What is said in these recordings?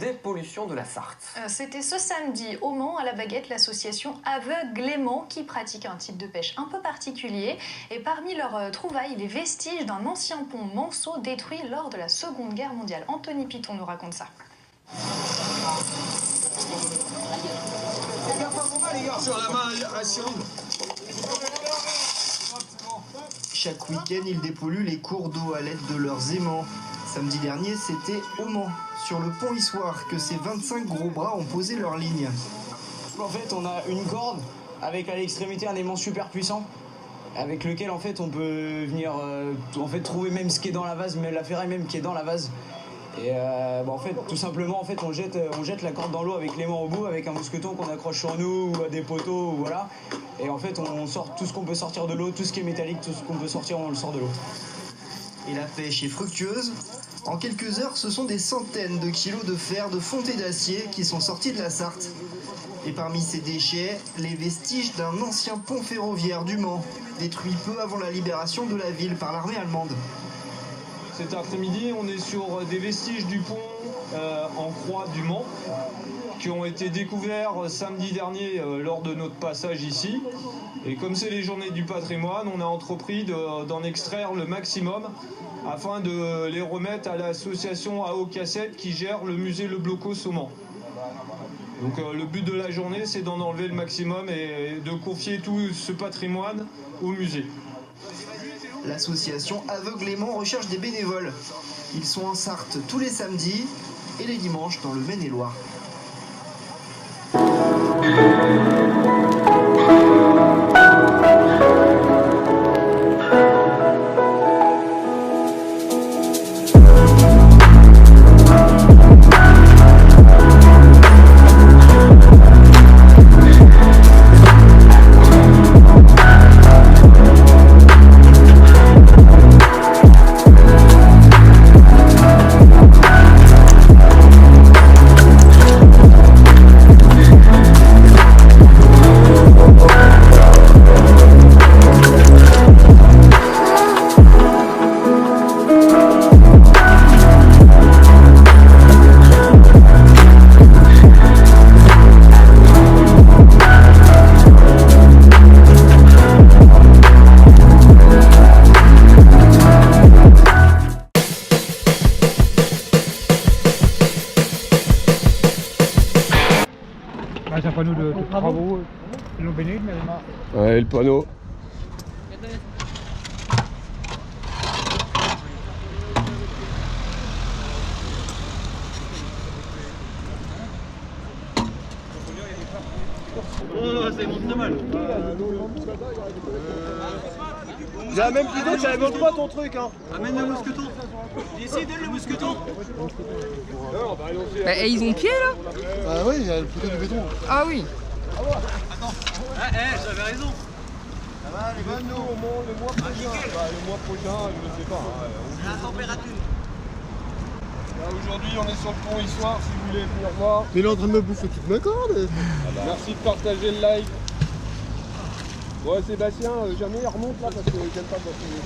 dépollution de la Sarthe. C'était ce samedi au Mans, à la Baguette, l'association Aveuglément qui pratique un type de pêche un peu particulier. Et parmi leurs trouvailles, les vestiges d'un ancien pont manceau détruit lors de la Seconde Guerre mondiale. Anthony Piton nous raconte ça. Sur la main à Cyril. Chaque week-end, ils dépolluent les cours d'eau à l'aide de leurs aimants. Samedi dernier, c'était au Mans, sur le pont Issoire, que ces 25 gros bras ont posé leur ligne. En fait, on a une corde avec à l'extrémité un aimant super puissant, avec lequel en fait on peut venir trouver même ce qui est dans la vase, même la ferraille même qui est dans la vase. Et en fait, tout simplement, en fait, on jette la corde dans l'eau avec l'aimant au bout, avec un mousqueton qu'on accroche sur nous ou à des poteaux, ou voilà. Et en fait, on sort tout ce qu'on peut sortir de l'eau, tout ce qui est métallique, tout ce qu'on peut sortir, on le sort de l'eau. Et la pêche est fructueuse. En quelques heures, ce sont des centaines de kilos de fer, de fonte et d'acier qui sont sortis de la Sarthe. Et parmi ces déchets, les vestiges d'un ancien pont ferroviaire du Mans, détruit peu avant la libération de la ville par l'armée allemande. Cet après-midi, on est sur des vestiges du pont en croix du Mans qui ont été découverts samedi dernier lors de notre passage ici. Et comme c'est les journées du patrimoine, on a entrepris d'en extraire le maximum afin de les remettre à l'association AO Cassette qui gère le musée Le Blocos au Mans. Donc le but de la journée, c'est d'en enlever le maximum et de confier tout ce patrimoine au musée. L'association Aveuglément recherche des bénévoles. Ils sont en Sarthe tous les samedis et les dimanches dans le Maine-et-Loire. C'est un panneau de travaux, ils l'ont béni, mais Ouais, le panneau. Oh, ça monte très mal. J'ai la même plutôt, j'avais même pas ton truc hein. Amène le mousqueton. Ici, donne le mousqueton. Bah, et ils ont pied là? Ah oui, il y a le poteau du béton. Ah oui. Attends. J'avais raison. Ça va les gars, nous au Mans le mois prochain. Le mois prochain, je ne sais pas. La température. Aujourd'hui, on est sur le pont Issoire, si vous voulez venir voir. Mais il est en train de me bouffer toute ma corde. Merci de partager le live. Bon, Sébastien, jamais il remonte là parce que j'aime pas passer.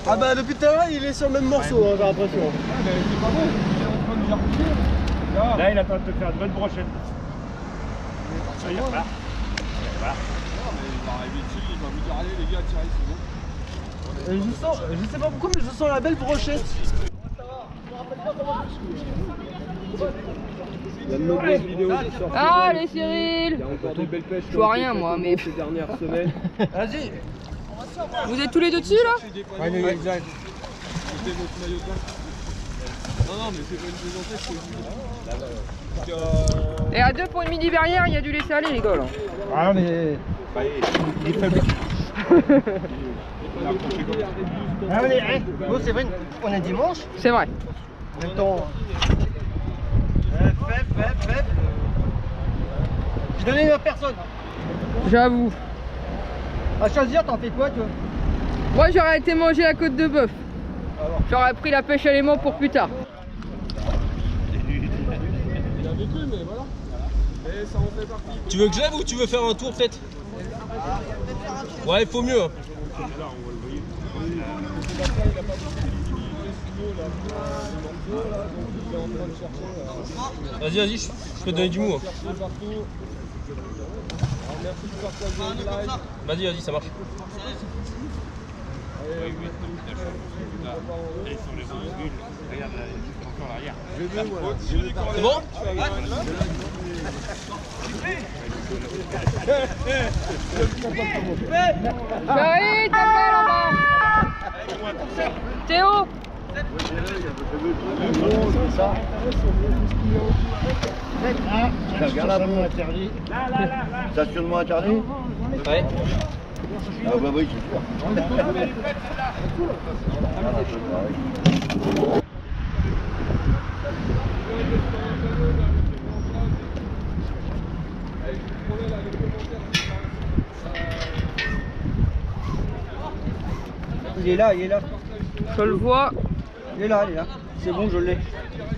Ah bah depuis tout à l'heure, il est sur le même morceau, j'ai l'impression. Ah mais c'est pas bon, il est en train de dire bouger. là il attend de te faire une bonne brochette. Ça y est, voilà. Voilà. Non mais il va arriver dessus, il va vous dire allez les gars, tirez, c'est bon. Je sais pas pourquoi, mais je sens la belle brochette. Ah les Cyril! Je vois rien moi, mais... Ces dernières semaines. Vas-y. Vous êtes tous les deux dessus là? Ouais, exact. Non, mais c'est pas une plaisanterie, c'est... Et à deux pour une mini barrière, il y a dû laisser aller les gars là. Ah mais... il est faible. Ah mais bon, c'est vrai, on est dimanche. C'est vrai. En même temps... Faible. J'ai donné 9 personnes. J'avoue. À choisir, t'en fais quoi toi? Moi j'aurais été manger la côte de bœuf. J'aurais pris la pêche à l'aimant pour plus tard. Il a vécu, mais voilà. Mais ça en fait partie. Tu veux que j'aille ou tu veux faire un tour peut-être? Ouais, il faut mieux. Vas-y, vas-y, je peux te donner du mou. Hein. Merci de partager le live. Vas-y, vas-y, ça marche. C'est bon? Charlie, t'appelles en bas. Théo. Stationnement interdit. Stationnement interdit. Ouais. Ah bah oui, c'est sûr. Il est là, il est là. Je le vois. Il est là, il est là. C'est bon, je l'ai.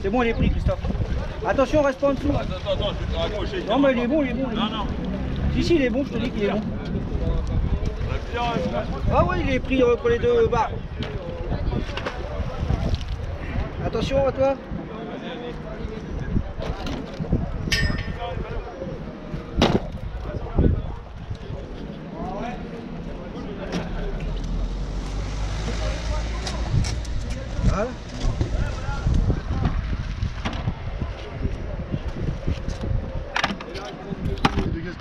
C'est bon, il est pris, Christophe. Attention, reste pas en dessous. Attends, je vais te raccrocher. Non, mais il est bon, il est bon. Non, non. Si, il est bon, je te dis qu'il est bon. Ah ouais, il est pris entre les deux barres. Attention à toi.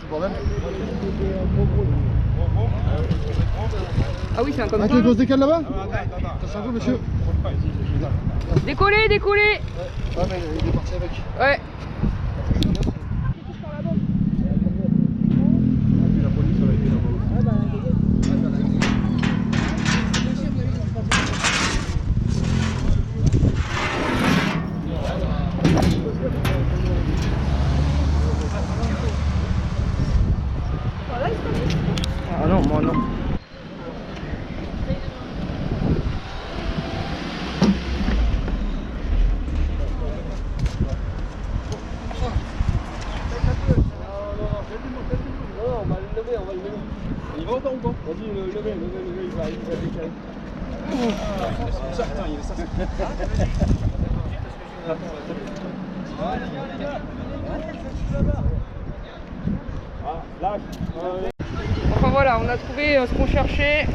Voilà. Ah oui, c'est un comme ça. On se décale là-bas. Ça vous, monsieur. Décoller, décoller. Ah mais il est parti avec. Ouais. Ah non, moi non. Il va encore ou pas? Vas-y, levez, il va décaler. Putain, il est ça. Enfin voilà, on a trouvé ce qu'on cherchait.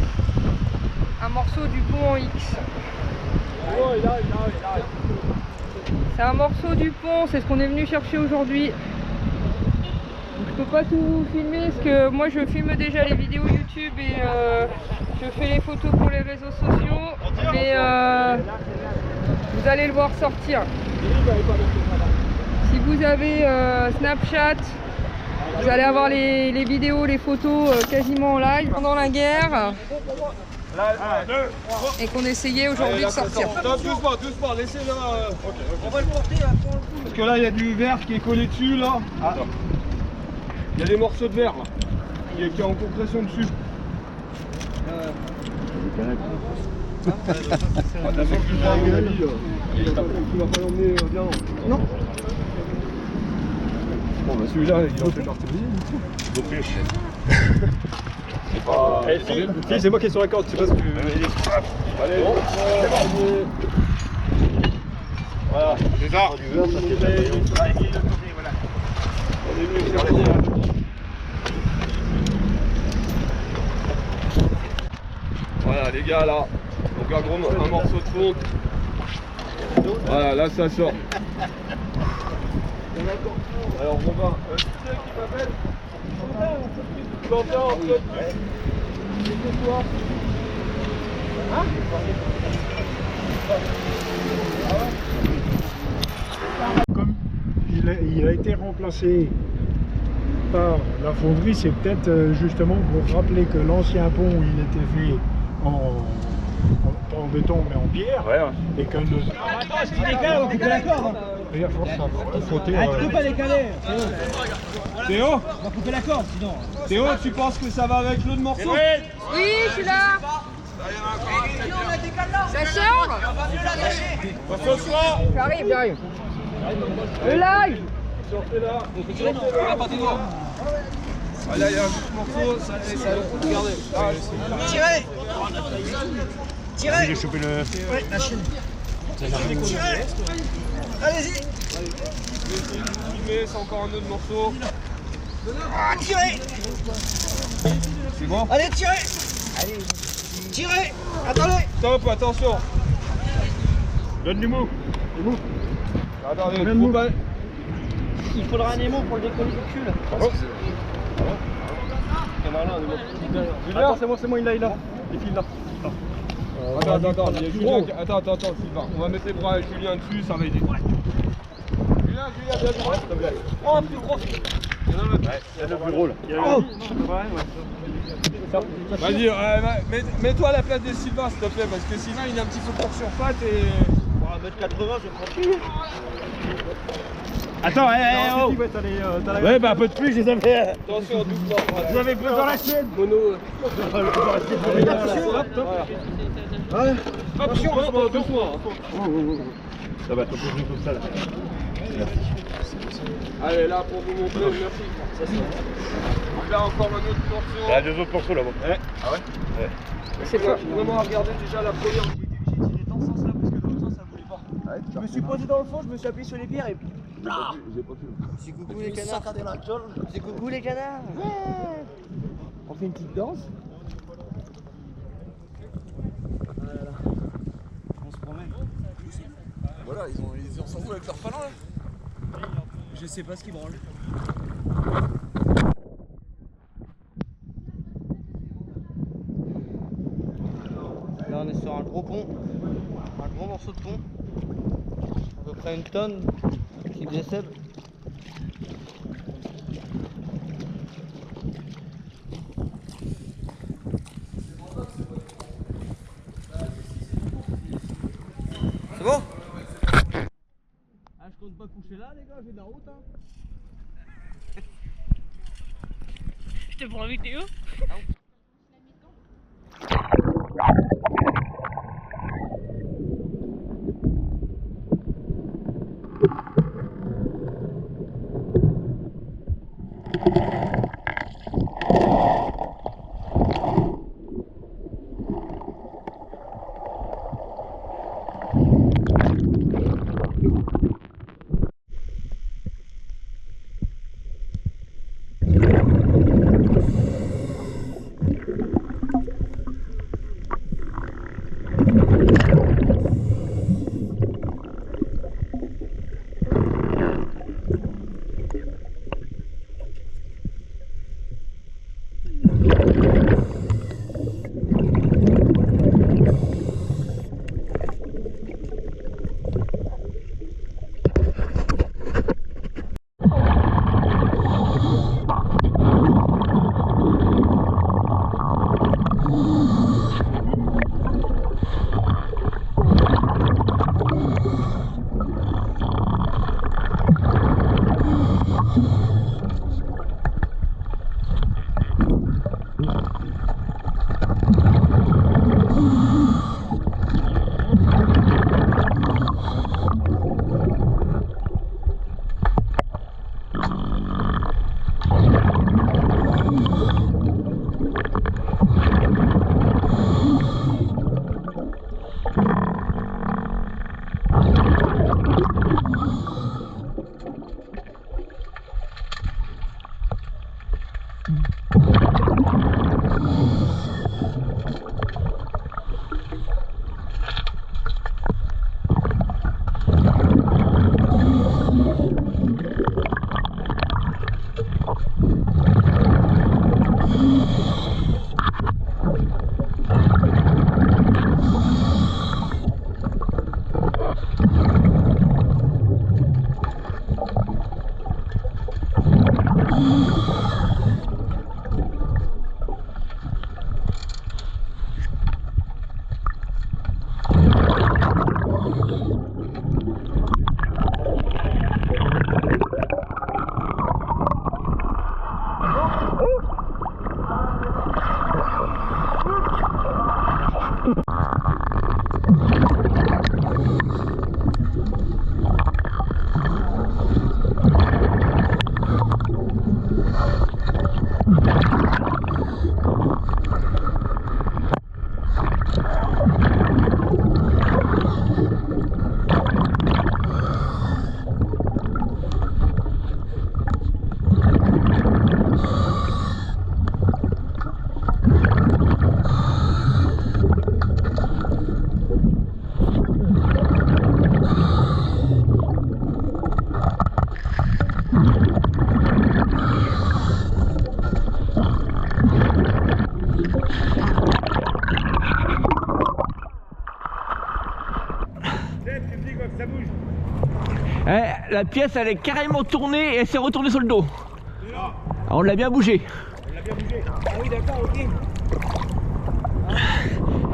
Un morceau du pont en X. Oh, il arrive. C'est un morceau du pont, c'est ce qu'on est venu chercher aujourd'hui. Je peux pas tout filmer parce que moi je filme déjà les vidéos YouTube et je fais les photos pour les réseaux sociaux, mais vous allez le voir sortir. Si vous avez Snapchat, vous allez avoir les vidéos, les photos quasiment en live pendant la guerre et qu'on essayait aujourd'hui de sortir. Doucement, laissez-le. On va le porter là. Parce que là il y a du verre qui est collé dessus là. Ah. Il y a des morceaux de verre là, qui est en compression dessus. T'as fait que tu vas pas l'emmener bien. Non. Bon bah celui-là il en fait partie de pêche. C'est pas. Si c'est moi qui est sur la corde, je sais pas ce que tu veux. Allez, bon. Voilà, c'est ça. Voilà les gars là, donc un morceau de fonte. Voilà, là ça sort. Alors Robin, tu sais qui m'appelle Quentin en fait. C'est que toi. Hein? Comme il a été remplacé par la fonderie, c'est peut-être justement pour rappeler que l'ancien pont il était fait pas en béton mais en pierre, et que le... Si tu décales, on va couper la corde. Et à force, ça va frotter. Tu peux pas décaler. Théo, On va couper la corde sinon. Théo, tu penses que ça va avec l'autre morceau? Oui, je suis là. Ça sort. J'arrive. Le live. Sortez là. Ah là il y a un petit morceau, ça regardez. Tirez. J'ai chopé le... Ouais, la chaîne. Allez-y. C'est encore un autre morceau. Ah, tirez. C'est bon? Allez, tirez. Allez, tirez. Attendez. Stop, attention. Donne du mot. Attendez, Donne faut pas... Il faudra un émo pour le décoller du cul. Attends, c'est moi, il est là. Il file là. Attends, il y a Julien qui... Attends, Sylvain. On va mettre les bras à Julien dessus, ça va aider. Julien, viens du bras, s'il te plaît. Oh, un plus gros. C'est le plus gros là. Oh. Vas-y, mets-toi à la place de Sylvain, s'il te plaît, parce que Sylvain, il a un petit peu de torsion patte et... On va mettre 80, je crois. Attends, oh. Ouais, bah un peu de plus, je les avais. Attention, doucement. Vous avez besoin dans la sienne. Mono. Hop, Doucement. Ça va, t'as plus comme ça là. Allez, là, pour vous montrer, merci. Donc là, encore un autre morceau. Il y a deux autres morceaux là-bas. Ouais. Ah ouais? C'est pas vraiment à regarder déjà la première. J'ai tiré dans ce sens-là parce que dans le sens, ça voulait pas. Je me suis posé dans le fond, je me suis appuyé sur les pierres et... J'ai pas pu. C'est coucou les canards. C'est coucou les canards. Ouais. On fait une petite danse. Voilà. On se promène. Voilà, ils en sont où avec leur palin là? Je sais pas ce qu'ils branlent. Là on est sur un gros pont, un gros morceau de pont, à peu près une tonne qui décède. C'est bon? Ah, je compte pas coucher là les gars, j'ai de la route hein. C'était pour la vidéo. ça bouge. Eh, la pièce elle est carrément tournée et elle s'est retournée sur le dos. Alors, on l'a bien bougé. On l'a bien bougé. Ah oui d'accord, ok.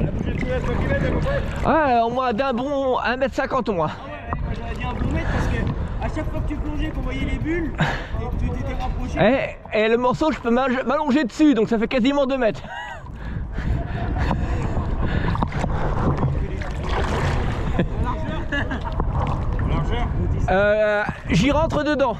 Elle a bougé de combien de centimètres à peu près? Ah, au moins d'un bon 1m50 au moins. Ah ouais, moi j'aurais dit un bon mètre parce que à chaque fois que tu plongeais, qu'on voyait les bulles, tu t'étais rapproché. Et le morceau, je peux m'allonger dessus, donc ça fait quasiment 2 mètres. Largeur? J'y rentre dedans.